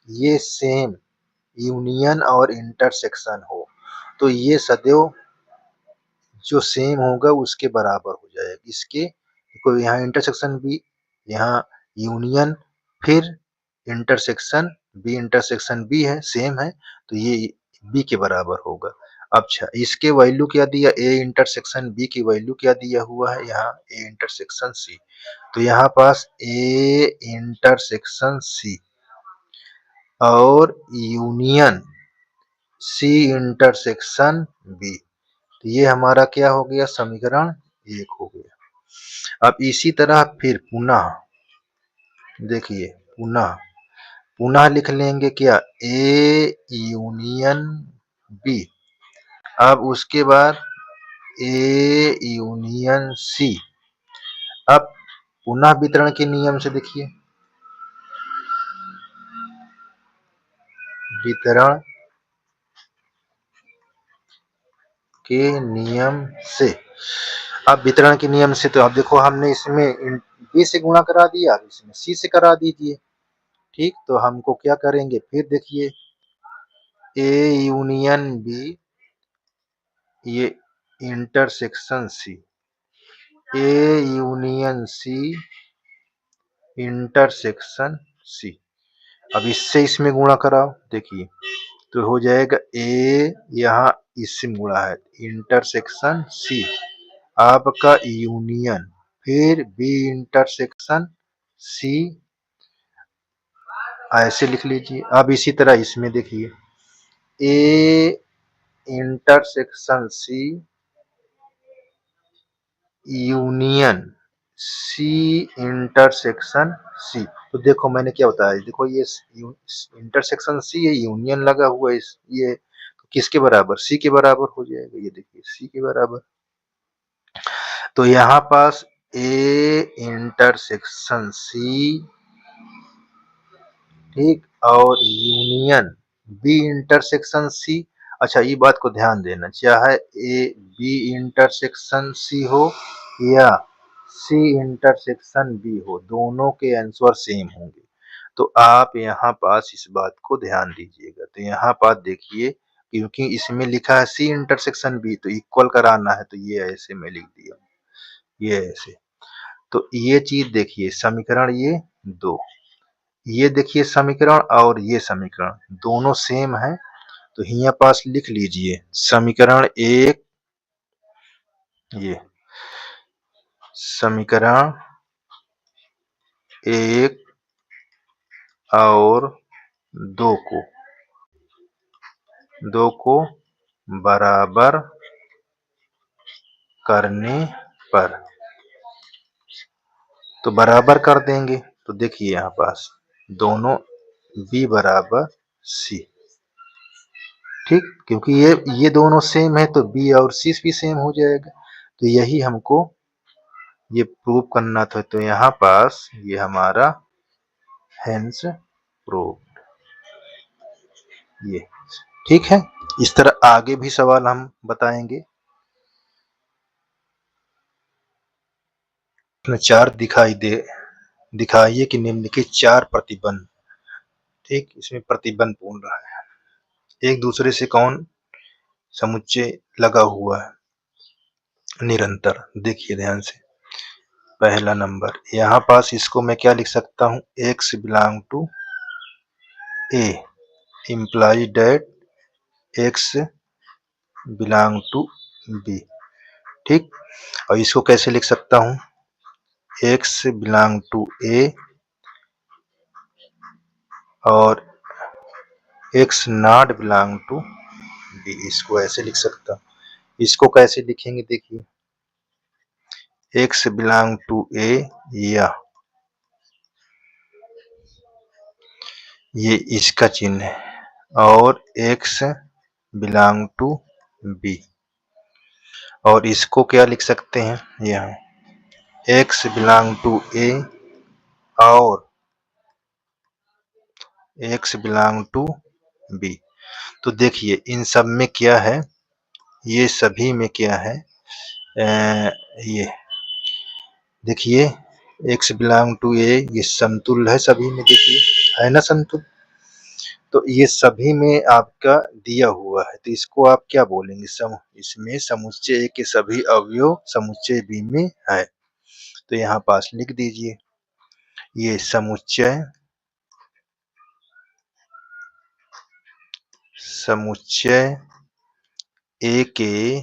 ये सेम यूनियन और इंटरसेक्शन हो, तो ये सदैव जो सेम होगा उसके बराबर हो जाएगा। इसके देखो, यहाँ इंटरसेक्शन बी, यहाँ यूनियन, फिर इंटरसेक्शन बी है, सेम है, तो ये बी के बराबर होगा। अच्छा, इसके वैल्यू क्या दिया, ए इंटरसेक्शन बी की वैल्यू क्या दिया हुआ है, यहाँ ए इंटरसेक्शन सी, तो यहाँ पास ए इंटरसेक्शन सी और यूनियन सी इंटरसेक्शन बी, तो ये हमारा क्या हो गया, समीकरण 1 हो गया। अब इसी तरह फिर पुनः देखिए, पुनः पुनः लिख लेंगे क्या, ए यूनियन बी, अब उसके बाद ए यूनियन सी। अब पुनः वितरण के नियम से देखिए, वितरण के नियम से, अब वितरण के नियम से तो अब देखो हमने इसमें बी से गुणा करा दिया, अब इसमें सी से करा दीजिए, ठीक। तो हमको क्या करेंगे, फिर देखिए ए यूनियन बी, ये intersection C, A union C intersection C, अब इससे इसमें गुणा कराओ, देखिए तो हो जाएगा ए, यहाँ इससे गुणा है, इंटरसेक्शन सी आपका यूनियन, फिर बी इंटरसेक्शन सी, ऐसे लिख लीजिए। अब इसी तरह इसमें देखिए, A intersection C union C intersection C, तो देखो मैंने क्या बताया, देखो ये इंटरसेक्शन सी, ये यूनियन लगा हुआ है, ये तो किसके बराबर, सी के बराबर हो जाएगा, ये देखिए सी के बराबर। तो यहाँ पास ए इंटरसेक्शन सी, ठीक, और यूनियन बी इंटरसेक्शन सी। अच्छा, ये बात को ध्यान देना, चाहे ए बी इंटरसेक्शन सी हो या सी इंटरसेक्शन बी हो, दोनों के आंसर सेम होंगे। तो आप यहाँ पास इस बात को ध्यान दीजिएगा। तो यहाँ पास देखिए, क्योंकि इसमें लिखा है सी इंटरसेक्शन बी, तो इक्वल कराना है, तो ये ऐसे में लिख दिया, ये ऐसे। तो ये चीज देखिए, समीकरण ये 2, ये देखिए समीकरण और ये समीकरण दोनों सेम है, तो यहाँ पास लिख लीजिए समीकरण 1, ये समीकरण 1 और 2 को बराबर करने पर, तो बराबर कर देंगे, तो देखिए यहाँ पास दोनों b बराबर c, ठीक, क्योंकि ये दोनों सेम है, तो b और c भी सेम हो जाएगा। तो यही हमको ये प्रूव करना था, तो यहाँ पास ये हमारा हेंस प्रूव, ये ठीक है। इस तरह आगे भी सवाल हम बताएंगे। चार दिखाइए कि निम्नलिखित चार प्रतिबंध, ठीक, इसमें प्रतिबंध बोल रहा है, एक दूसरे से कौन समुच्चय लगा हुआ है निरंतर। देखिए ध्यान से, पहला नंबर यहाँ पास इसको मैं क्या लिख सकता हूँ, x belong to a imply that x belong to b, ठीक। और इसको कैसे लिख सकता हूँ, x बिलोंग टू a और x not belong to b, इसको ऐसे लिख सकता हूँ। इसको कैसे लिखेंगे, देखिए x बिलोंग टू a, या ये इसका चिन्ह है, और x बिलोंग टू b, और इसको क्या लिख सकते हैं, यहाँ x बिलोंग टू a और x बिलोंग टू b। तो देखिए इन सब में क्या है, ये सभी में क्या है, ये देखिए x बिलोंग टू a, ये समतुल्य है सभी में, देखिए है ना समतुल्य। तो ये सभी में आपका दिया हुआ है, तो इसको आप क्या बोलेंगे, इसमें समुच्चय A के सभी अवयव समुच्चय B में है। तो यहाँ पास लिख दीजिए, ये समुच्चय A के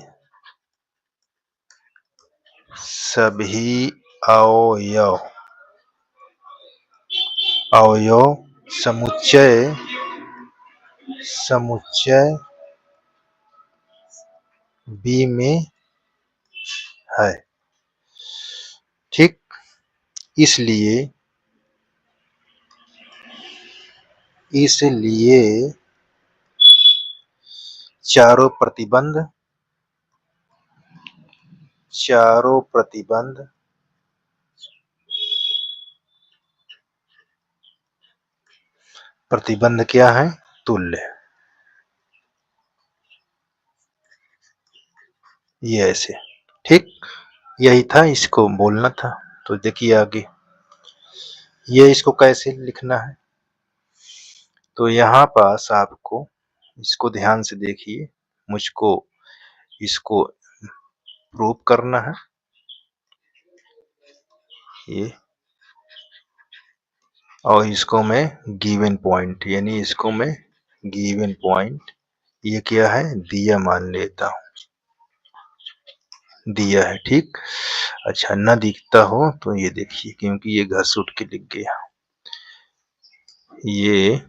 सभी अवयव समुच्चय B में है, ठीक। इसलिए चारों प्रतिबंध क्या है, तुल्य। ये ऐसे, ठीक, यही था, इसको बोलना था। तो देखिए आगे ये इसको कैसे लिखना है, तो यहाँ पास आपको इसको ध्यान से देखिए, मुझको इसको प्रूव करना है, ये, और इसको मैं गिवन पॉइंट, यानी इसको मैं गिवन पॉइंट, ये क्या है, दिया मान लेता हूँ, दिया है, ठीक। अच्छा ना दिखता हो तो ये देखिए, क्योंकि ये घस उठ के लिख गया, ये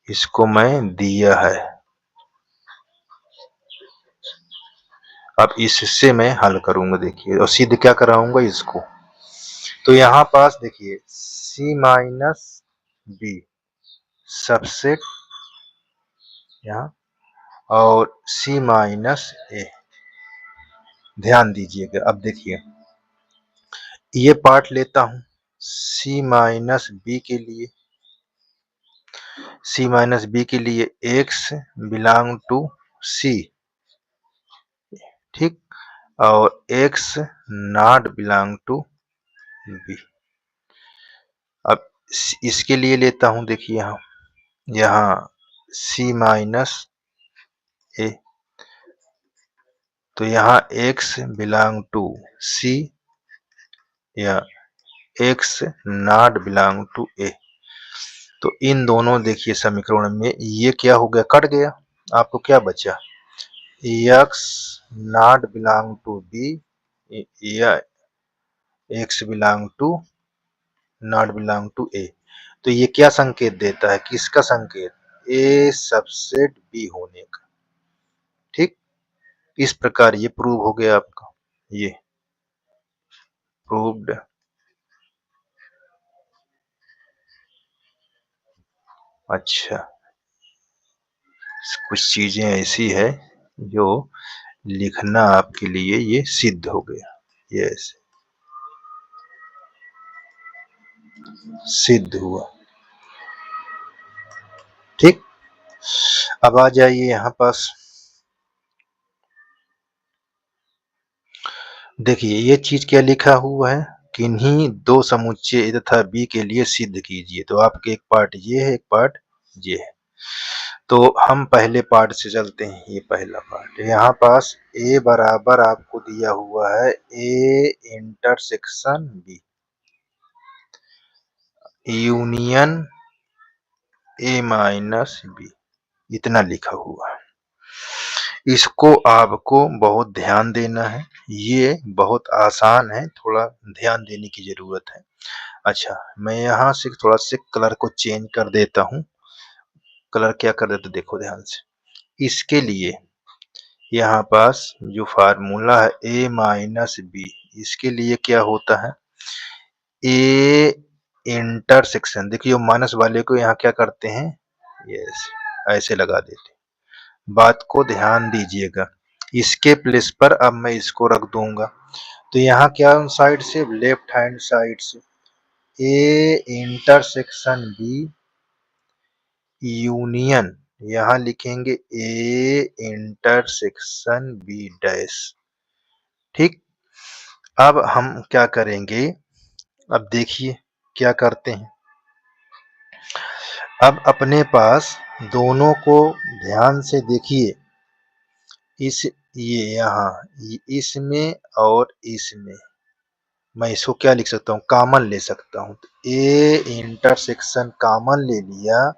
इसको मैं दिया है। अब इससे मैं हल करूंगा, देखिए, और सिद्ध क्या कराऊंगा इसको। तो यहाँ पास देखिए c माइनस बी सबसेट यहाँ, और c माइनस ए, ध्यान दीजिएगा। अब देखिए ये पार्ट लेता हूं c माइनस बी के लिए, x बिलोंग टू c, ठीक, और x not belong to b। अब इसके लिए लेता हूं, देखिए यहाँ c माइनस ए, तो यहाँ x बिलोंग टू c या x not belong to A. तो इन दोनों देखिए समीकरण में ये क्या हो गया, कट गया, आपको क्या बचा, x not belong to B या x belong to not belong to A. तो ये क्या संकेत देता है, किसका संकेत, ए सबसेट बी होने का, ठीक। इस प्रकार ये प्रूव हो गया आपका, ये प्रूव्ड। अच्छा कुछ चीजें ऐसी है जो लिखना आपके लिए ये सिद्ध हो गया, ये ऐसे सिद्ध हुआ, ठीक। अब आ जाइए यहाँ पास, देखिए ये चीज क्या लिखा हुआ है, किन्हीं दो समुच्चय A तथा B के लिए सिद्ध कीजिए। तो आपके एक पार्ट ये है, एक पार्ट ये है। तो हम पहले पार्ट से चलते हैं। ये पहला पार्ट, यहाँ पास A बराबर आपको दिया हुआ है A intersection B union A minus B, इतना लिखा हुआ है। इसको आपको बहुत ध्यान देना है, ये बहुत आसान है, थोड़ा ध्यान देने की जरूरत है। अच्छा, मैं यहाँ से थोड़ा से कलर को चेंज कर देता हूँ। कलर क्या कर देते देखो ध्यान से। इसके लिए यहाँ पास जो फार्मूला है A माइनस B, इसके लिए क्या होता है, A इंटरसेक्शन, देखिए माइनस वाले को यहाँ क्या करते हैं, यस ऐसे लगा देते। बात को ध्यान दीजिएगा, इसके प्लेस पर अब मैं इसको रख दूंगा। तो यहाँ क्या साइड से, लेफ्ट हैंड साइड से A इंटरसेक्शन B यूनियन, यहाँ लिखेंगे A इंटरसेक्शन B डैश। ठीक, अब हम क्या करेंगे, अब देखिए क्या करते हैं। अब अपने पास दोनों को ध्यान से देखिए, इस ये यहाँ इसमें और इसमें मैं इसको क्या लिख सकता हूँ, कॉमन ले सकता हूँ। तो A इंटरसेक्शन कॉमन ले लिया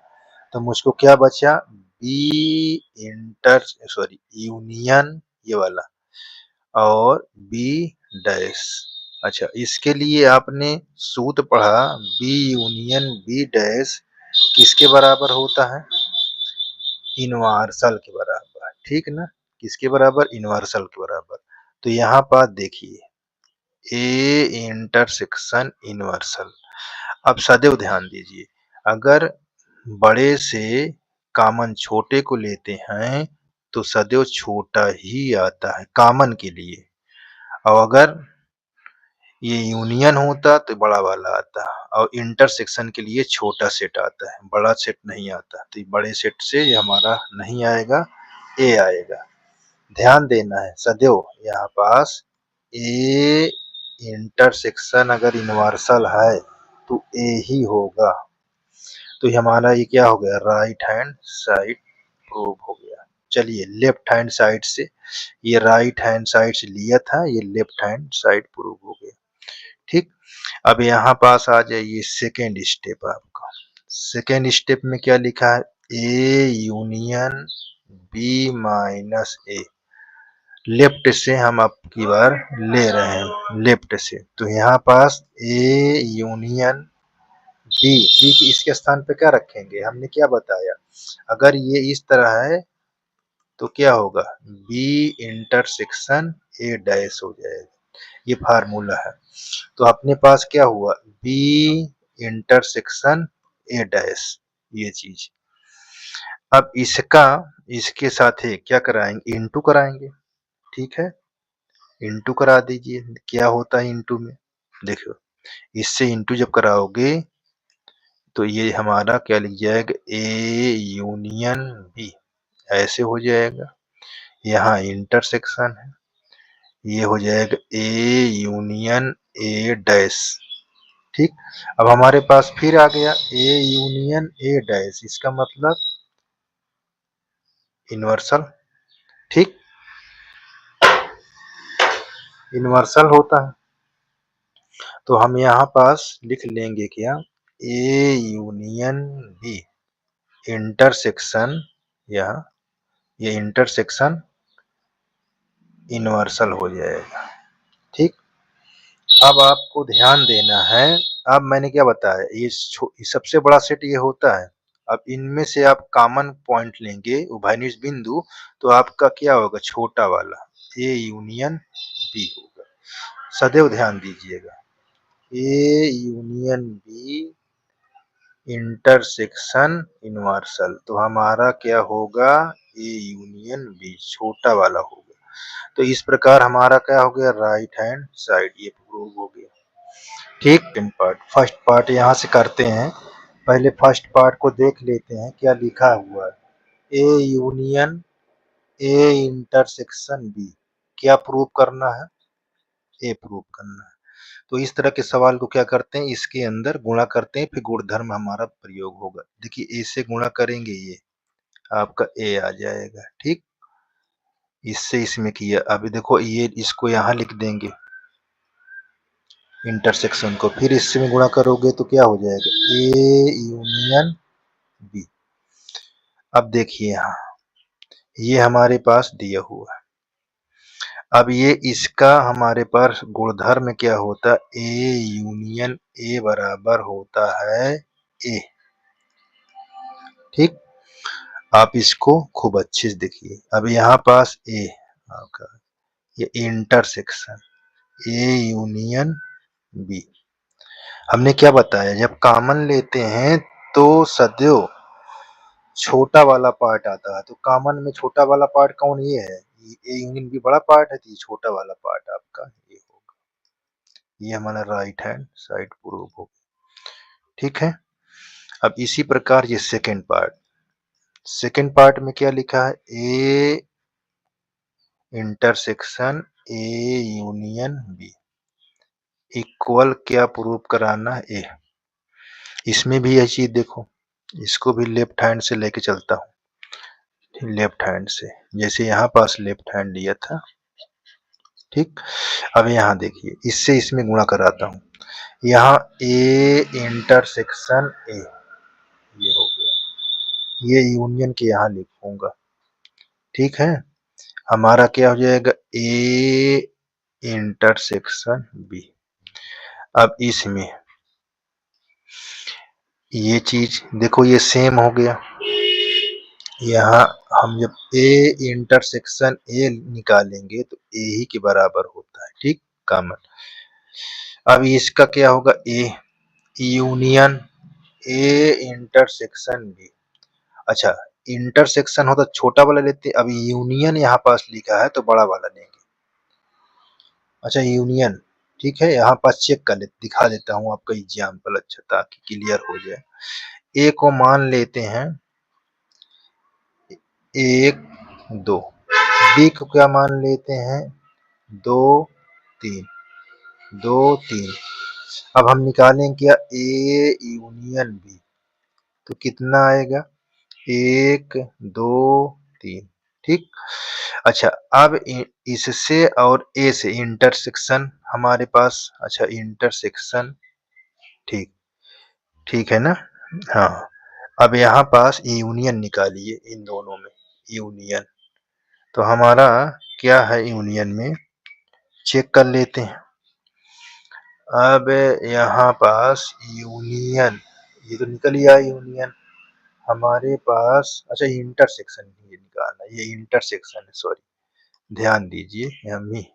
तो मुझको क्या बचा, बी इंटर सॉरी यूनियन ये वाला और बी डैश। अच्छा, इसके लिए आपने सूत्र पढ़ा, बी यूनियन बी डैश किसके बराबर होता है, इनवर्सल के बराबर, ठीक ना। किसके बराबर, इनवर्सल के बराबर। तो यहाँ पर देखिए ए इंटरसेक्शन इनवर्सल। अब सदैव ध्यान दीजिए, अगर बड़े से कॉमन छोटे को लेते हैं तो सदैव छोटा ही आता है कॉमन के लिए, और अगर ये यूनियन होता तो बड़ा वाला आता, और इंटरसेक्शन के लिए छोटा सेट आता है, बड़ा सेट नहीं आता। तो बड़े सेट से ये हमारा नहीं आएगा, ए आएगा। ध्यान देना है सदैव, यहाँ पास ए इंटरसेक्शन अगर इनवर्सल है तो ए ही होगा। तो हमारा ये क्या हो गया, राइट हैंड साइड प्रूव हो गया। चलिए लेफ्ट हैंड साइड से, ये राइट हैंड साइड से लिया था, ये लेफ्ट हैंड साइड प्रूव हो गया। ठीक, अब यहाँ पास आ जाइए सेकेंड स्टेप आपका। सेकेंड स्टेप में क्या लिखा है, A union B minus A. Left से हम अब की बार ले रहे हैं, लेफ्ट से। तो यहाँ पास ए यूनियन बी, बी की इसके स्थान पे क्या रखेंगे, हमने क्या बताया, अगर ये इस तरह है तो क्या होगा, बी इंटरसेक्शन ए डैश हो जाएगा। ये फार्मूला है। तो अपने पास क्या हुआ, बी इंटरसेक्शन ए डैश, ये चीज। अब इसका इसके साथ ही क्या कराएंगे, इनटू कराएंगे। ठीक है, इनटू करा दीजिए। क्या होता है इनटू में, देखो इससे इनटू जब कराओगे तो ये हमारा क्या लिख जाएगा, ए यूनियन बी ऐसे हो जाएगा। यहाँ इंटरसेक्शन है, ये हो जाएगा ए यूनियन ए डैश। ठीक, अब हमारे पास फिर आ गया ए यूनियन ए डैश, इसका मतलब इनवर्सल। ठीक, इनवर्सल होता है। तो हम यहाँ पास लिख लेंगे क्या, ए यूनियन बी इंटरसेक्शन, यहाँ ये इंटरसेक्शन इनवर्सल हो जाएगा। ठीक, अब आपको ध्यान देना है, अब मैंने क्या बताया, ये सबसे बड़ा सेट ये होता है। अब इनमें से आप कॉमन पॉइंट लेंगे उभयनिष्ठ बिंदु, तो आपका क्या होगा, छोटा वाला ए यूनियन बी होगा। सदैव ध्यान दीजिएगा, ए यूनियन बी इंटरसेक्शन इनवर्सल, तो हमारा क्या होगा, ए यूनियन बी छोटा वाला होगा। तो इस प्रकार हमारा क्या हो गया, राइट हैंड साइड ये प्रूव हो गया। ठीक, पार्ट फर्स्ट पार्ट यहाँ से करते हैं। पहले फर्स्ट पार्ट को देख लेते हैं क्या लिखा हुआ है। A union A intersection B, क्या प्रूव करना है? ए प्रूव करना है। तो इस तरह के सवाल को क्या करते हैं, इसके अंदर गुणा करते हैं, फिर गुणधर्म हमारा प्रयोग होगा। देखिए ए से गुणा करेंगे, ये आपका ए आ जाएगा, ठीक। इससे इसमें किया, अभी देखो ये इसको यहाँ लिख देंगे इंटरसेक्शन को, फिर इससे गुणा करोगे तो क्या हो जाएगा, ए यूनियन बी। अब देखिए यहाँ ये हमारे पास दिया हुआ है, अब ये इसका हमारे पास गुणधर्म क्या होता है, ए यूनियन ए बराबर होता है ए, ठीक। आप इसको खूब अच्छे से देखिए, अब यहाँ पास ए आपका ये इंटरसेक्शन ए यूनियन बी, हमने क्या बताया, जब कॉमन लेते हैं तो सदैव छोटा वाला पार्ट आता है, तो कॉमन में छोटा वाला पार्ट कौन, ये है, ए यूनियन बी बड़ा पार्ट है, तो ये छोटा वाला पार्ट आपका ये होगा, ये हमारा राइट हैंड साइड प्रूव होगा, ठीक है। अब इसी प्रकार ये सेकेंड पार्ट में क्या लिखा है, A intersection A union B equal क्या प्रूव कराना है, ए। इसमें भी यह चीज देखो, इसको भी लेफ्ट हैंड से लेके चलता हूँ, लेफ्ट हैंड से, जैसे यहाँ पास लेफ्ट हैंड लिया था, ठीक। अब यहाँ देखिए इससे इसमें गुणा कराता हूँ, यहाँ ए इंटरसेक्शन ए ये हो गया, ये यूनियन के यहाँ लिखूंगा, ठीक है। हमारा क्या हो जाएगा, ए इंटरसेक्शन बी। अब इसमें ये चीज देखो, ये सेम हो गया, यहाँ हम जब ए इंटरसेक्शन ए निकालेंगे तो ए ही के बराबर होता है, ठीक, कॉमन। अब इसका क्या होगा, A union A intersection B, अच्छा इंटरसेक्शन होता छोटा वाला लेते, अब यूनियन यहाँ पास लिखा है तो बड़ा वाला लेंगे, अच्छा यूनियन, ठीक है। यहाँ पास चेक कर ले, दिखा देता हूँ आपका एग्जाम्पल, अच्छा ताकि क्लियर हो जाए। ए को मान लेते हैं 1 2, बी को क्या मान लेते हैं 2 3, 2 3। अब हम निकालें क्या, ए यूनियन बी, तो कितना आएगा 1 2 3, ठीक। अच्छा अब इससे और ए से इंटरसेक्शन हमारे पास, अच्छा इंटरसेक्शन, ठीक, ठीक है ना, हाँ। अब यहाँ पास यूनियन निकालिए, इन दोनों में यूनियन, तो हमारा क्या है यूनियन में, चेक कर लेते हैं। अब यहाँ पास यूनियन, ये तो निकल ही आया यूनियन हमारे पास, अच्छा इंटरसेक्शन ये निकालना, ये इंटरसेक्शन है, सॉरी ध्यान दीजिए, हम ही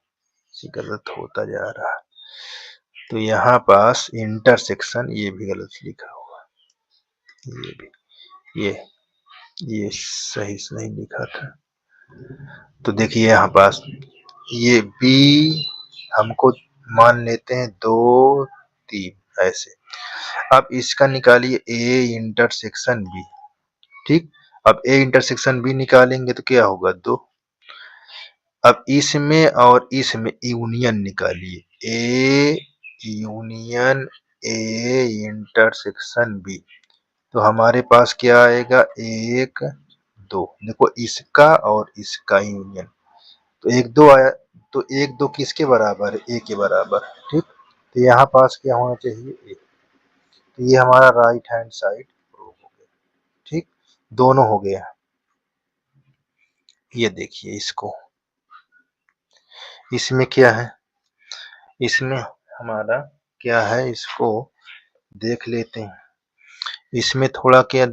से गलत होता जा रहा है, तो यहाँ पास इंटरसेक्शन ये भी गलत लिखा हुआ, ये भी ये सही नहीं लिखा था, तो देखिए यहाँ पास ये बी हमको मान लेते हैं 2 3 ऐसे। अब इसका निकालिए ए इंटरसेक्शन बी, ठीक। अब ए इंटरसेक्शन बी निकालेंगे तो क्या होगा 2। अब इसमें और इसमें यूनियन निकालिए, A union A intersection B, तो हमारे पास क्या आएगा 1 2, देखो इसका और इसका यूनियन, तो 1 2 आया, तो 1 2 किसके बराबर है, ए के बराबर, ठीक। तो यहाँ पास क्या होना चाहिए, ए, तो ये हमारा राइट हैंड साइड प्रूव हो गया, ठीक, दोनों हो गया। ये देखिए इसको, इसमें क्या है, इसमें हमारा क्या है, इसको देख लेते हैं, इसमें थोड़ा क्या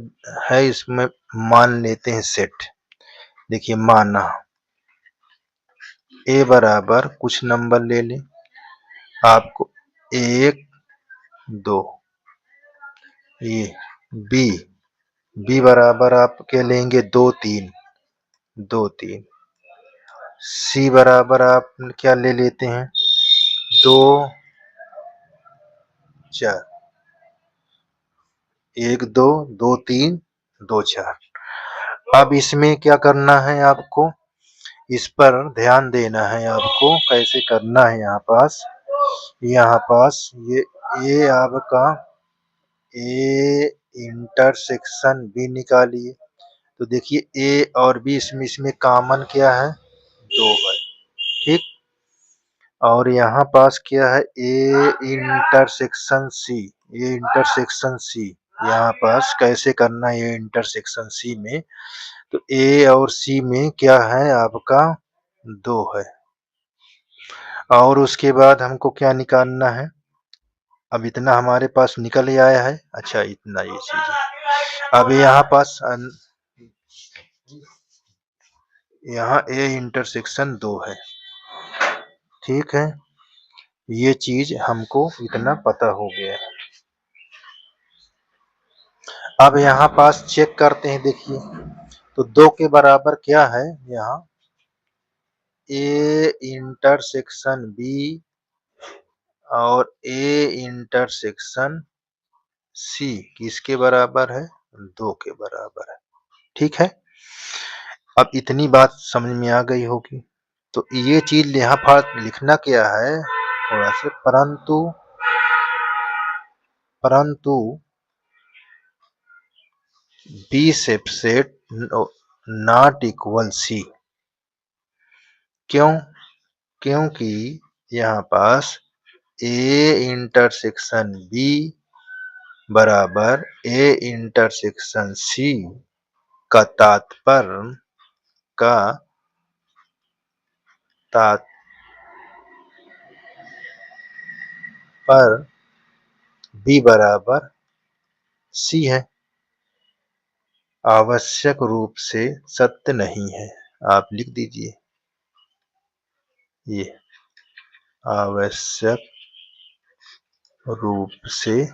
है, इसमें मान लेते हैं सेट, देखिए माना ए बराबर कुछ नंबर ले लें, आपको 1 2, ये बी, बी बराबर आप क्या लेंगे 2 3, 2 3, सी बराबर आप क्या ले लेते हैं 2 4, 1 2 2 3 2 4। अब इसमें क्या करना है आपको, इस पर ध्यान देना है आपको, कैसे करना है। यहाँ पास ये आपका ए इंटरसेक्शन बी निकालिए। तो देखिए ए और बी इसमें कॉमन क्या है, 2 है, ठीक। और यहाँ पास क्या है, ए इंटरसेक्शन सी, ये इंटरसेक्शन सी। यहाँ पास कैसे करना है ये इंटरसेक्शन सी में, तो ए और सी में क्या है आपका 2 है। और उसके बाद हमको क्या निकालना है, अब इतना हमारे पास निकल ही आया है। अच्छा इतना ये चीज है। अब यहाँ पास यहाँ ए इंटरसेक्शन 2 है, ठीक है। ये चीज हमको इतना पता हो गया। अब यहाँ पास चेक करते हैं, देखिए तो 2 के बराबर क्या है, यहाँ ए इंटरसेक्शन बी और ए इंटरसेक्शन सी किसके बराबर है, 2 के बराबर है, ठीक है। अब इतनी बात समझ में आ गई होगी। तो ये चीज यहाँ पर लिखना क्या है थोड़ा से, परंतु B subset not equal C. क्यों, क्योंकि यहाँ पास ए इंटरसेक्शन बी बराबर ए इंटरसेक्शन सी का तात्पर्य का तात्पर्य बी बराबर सी है, आवश्यक रूप से सत्य नहीं है। आप लिख दीजिए, ये आवश्यक रूप से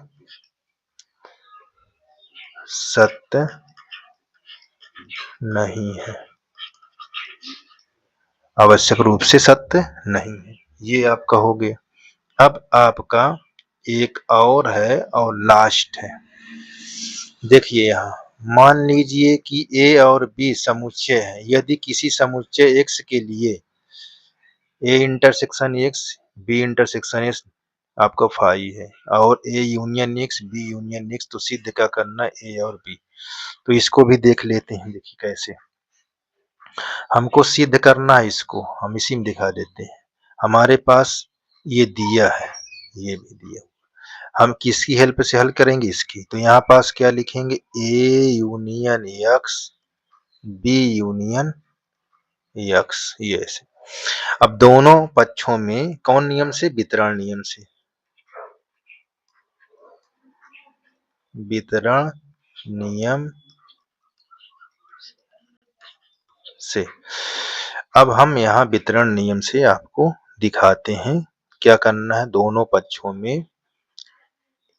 सत्य नहीं है, आवश्यक रूप से सत्य नहीं है, ये आपका हो गया। अब आपका एक और है और लास्ट है। देखिए यहाँ मान लीजिए कि ए और बी समुच्चय है। यदि किसी समुच्चय x के लिए A intersection x B intersection x आपका फाई है और A union x B union x, तो सिद्ध क्या करना है, ए और बी। तो इसको भी देख लेते हैं, देखिए कैसे हमको सिद्ध करना है। इसको हम इसी में दिखा देते हैं। हमारे पास ये दिया है, ये भी दिया, हम किसकी हेल्प से हल करेंगे, इसकी। तो यहाँ पास क्या लिखेंगे, A union X B union X, ये ऐसे। अब दोनों पक्षों में कौन नियम से, वितरण नियम से, वितरण नियम से। अब हम यहाँ वितरण नियम से आपको दिखाते हैं क्या करना है। दोनों पक्षों में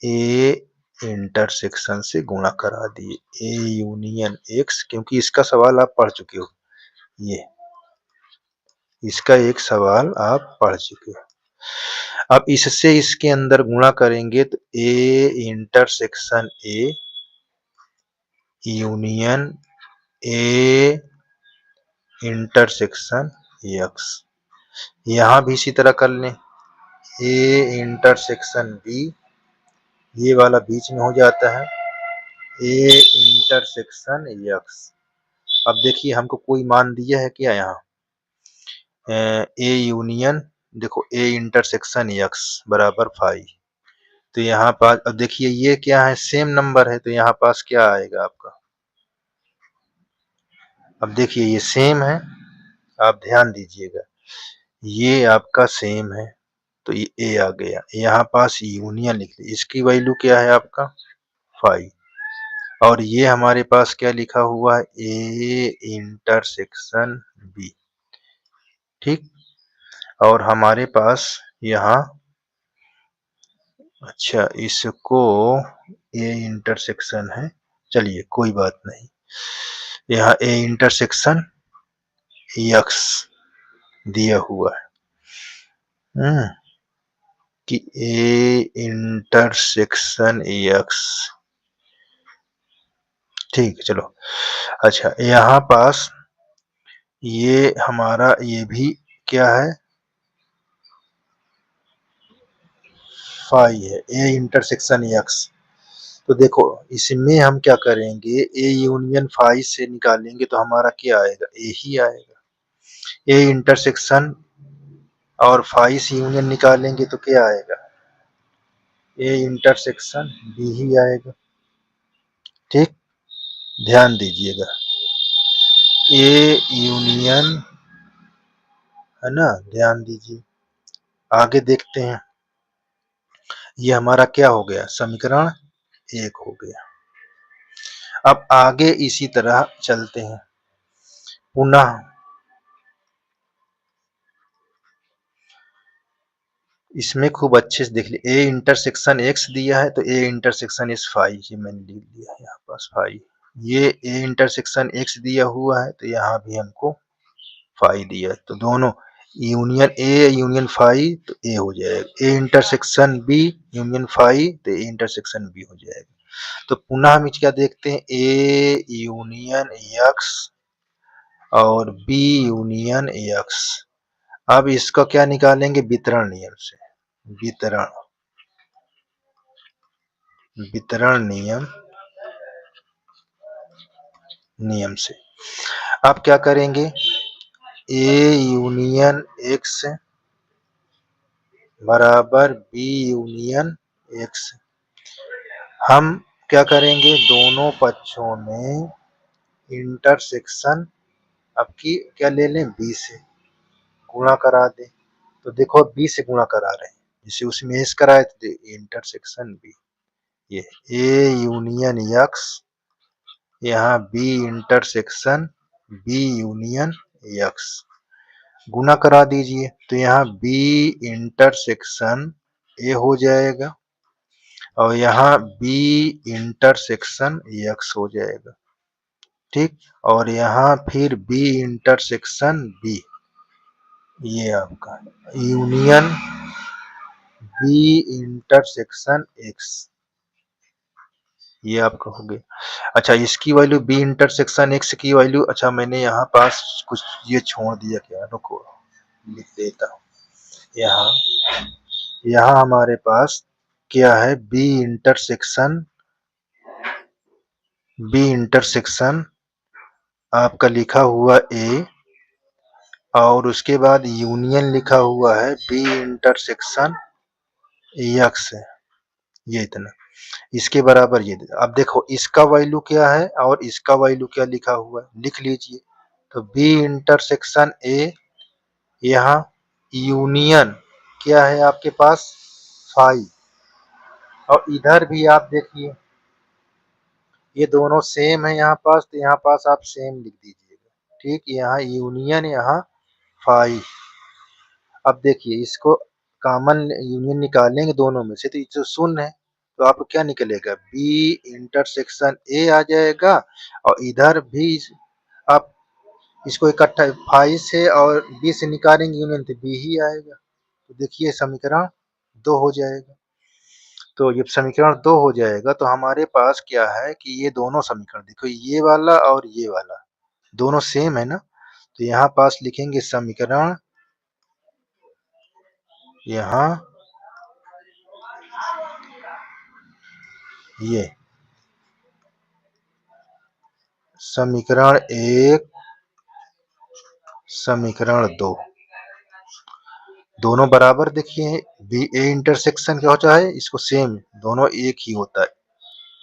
ए इंटरसेक्शन से गुणा करा दिए, ए यूनियन एक्स, क्योंकि इसका सवाल आप पढ़ चुके हो, ये इसका एक सवाल आप पढ़ चुके हो। अब इससे इसके अंदर गुणा करेंगे तो A intersection A union A intersection x. यहाँ भी इसी तरह कर लें, ए इंटरसेक्शन बी, ये वाला बीच में हो जाता है ए इंटरसेक्शन एक्स। अब देखिए हमको कोई मान दिया है क्या, यहाँ ए यूनियन, देखो ए इंटरसेक्शन एक्स बराबर 5। तो यहाँ पास अब देखिए ये क्या है, सेम नंबर है, तो यहाँ पास क्या आएगा आपका। अब देखिए ये सेम है, आप ध्यान दीजिएगा, ये आपका सेम है, तो ये ए आ गया। यहाँ पास यूनियन लिख ली, इसकी वैल्यू क्या है आपका 5। और ये हमारे पास क्या लिखा हुआ है, ए इंटरसेक्शन बी, ठीक। और हमारे पास यहाँ, अच्छा इसको ए इंटरसेक्शन है, चलिए कोई बात नहीं, यहाँ ए इंटरसेक्शन एक्स दिया हुआ है, कि ए इंटरसेक्शन एक्स ठीक है, चलो। अच्छा, यहाँ पास ये हमारा ये भी क्या है, फाई है, ए इंटरसेक्शन एक्स। तो देखो इसमें हम क्या करेंगे, ए यूनियन फाई से निकालेंगे तो हमारा क्या आएगा, ए ही आएगा। ए इंटरसेक्शन और फाई से यूनियन निकालेंगे तो क्या आएगा, ए इंटरसेक्शन बी ही आएगा। ठीक, ध्यान दीजिएगा, ए यूनियन है ना, ध्यान दीजिए। आगे देखते हैं, ये हमारा क्या हो गया, समीकरण एक हो गया। अब आगे इसी तरह चलते हैं, पुनः इसमें खूब अच्छे से देख लीजिए, ए इंटरसेक्शन एक्स दिया है तो ए इंटरसेक्शन इस फाई, ये मैंने लिख दिया है यहाँ पास फाई। ये ए इंटरसेक्शन एक्स दिया हुआ है तो यहाँ भी हमको फाई दिया है, तो दोनों यूनियन ए यूनियन फाई तो ए हो जाएगा, A intersection B union phi तो ए इंटरसेक्शन बी हो जाएगा। तो पुनः हम क्या देखते हैं, ए यूनियन एक्स और बी यूनियन एक्स। अब इसका क्या निकालेंगे, वितरण नियम से, वितरण वितरण नियम नियम से। अब क्या करेंगे, ए यूनियन एक्स बराबर बी यूनियन एक्स। हम क्या करेंगे, दोनों पक्षों में इंटरसेक्शन अब की क्या ले लें, बी से गुणा करा दें। तो देखो बी से गुणा करा रहे हैं, जैसे उसमें एस कराए थे, इंटरसेक्शन बी, ये ए यूनियन एक्स, यहाँ B intersection B union X, गुना करा दीजिए तो यहाँ बी इंटरसेक्शन ए हो जाएगा और यहाँ बी इंटरसेक्शन एक्स हो जाएगा। ठीक, और यहाँ फिर बी इंटरसेक्शन बी, ये आपका यूनियन बी इंटरसेक्शन एक्स, ये आपका हो गया। अच्छा, इसकी वैल्यू बी इंटरसेक्शन एक्स की वैल्यू, अच्छा मैंने यहाँ पास कुछ ये छोड़ दिया, क्या, रुको लिख देता हूँ। यहाँ यहाँ हमारे पास क्या है, बी इंटरसेक्शन आपका लिखा हुआ ए और उसके बाद यूनियन लिखा हुआ है बी इंटरसेक्शन एक्स है, ये इतना, इसके बराबर ये। अब देखो इसका वैल्यू क्या है और इसका वैल्यू क्या लिखा हुआ है, लिख लीजिए। तो बी इंटरसेक्शन ए, यहाँ यूनियन क्या है आपके पास, फाई, और इधर भी आप देखिए ये दोनों सेम है यहाँ पास, तो यहाँ पास आप सेम लिख दीजिएगा। ठीक, यहाँ यूनियन यहाँ फाई। अब देखिए इसको कॉमन यूनियन निकालेंगे दोनों में से, तो ये जो शून्य है तो आपको क्या निकलेगा, बी इंटरसेक्शन ए आ जाएगा और इधर भी आप इसको इकट्ठा फाई से और बी से निकालेंगे यूनियन तो बी ही आएगा। तो देखिए समीकरण 2 हो जाएगा। तो ये समीकरण 2 हो जाएगा तो हमारे पास क्या है कि ये दोनों समीकरण देखो, ये वाला और ये वाला दोनों सेम है ना, तो यहाँ पास लिखेंगे समीकरण, यहाँ ये समीकरण 1 समीकरण 2 दोनों बराबर, देखिए बी ए इंटरसेक्शन क्या होता है, इसको सेम दोनों एक ही होता है,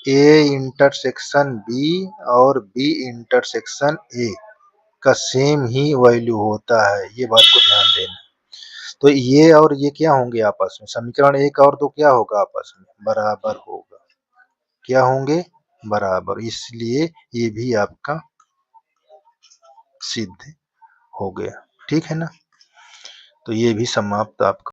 ए इंटरसेक्शन बी और बी इंटरसेक्शन ए का सेम ही वैल्यू होता है, ये बात को ध्यान देना। तो ये और ये क्या होंगे आपस में, समीकरण 1 और 2 क्या होगा आपस में, बराबर होगा, क्या होंगे, बराबर, इसलिए ये भी आपका सिद्ध हो गया। ठीक है ना, तो ये भी समाप्त आपका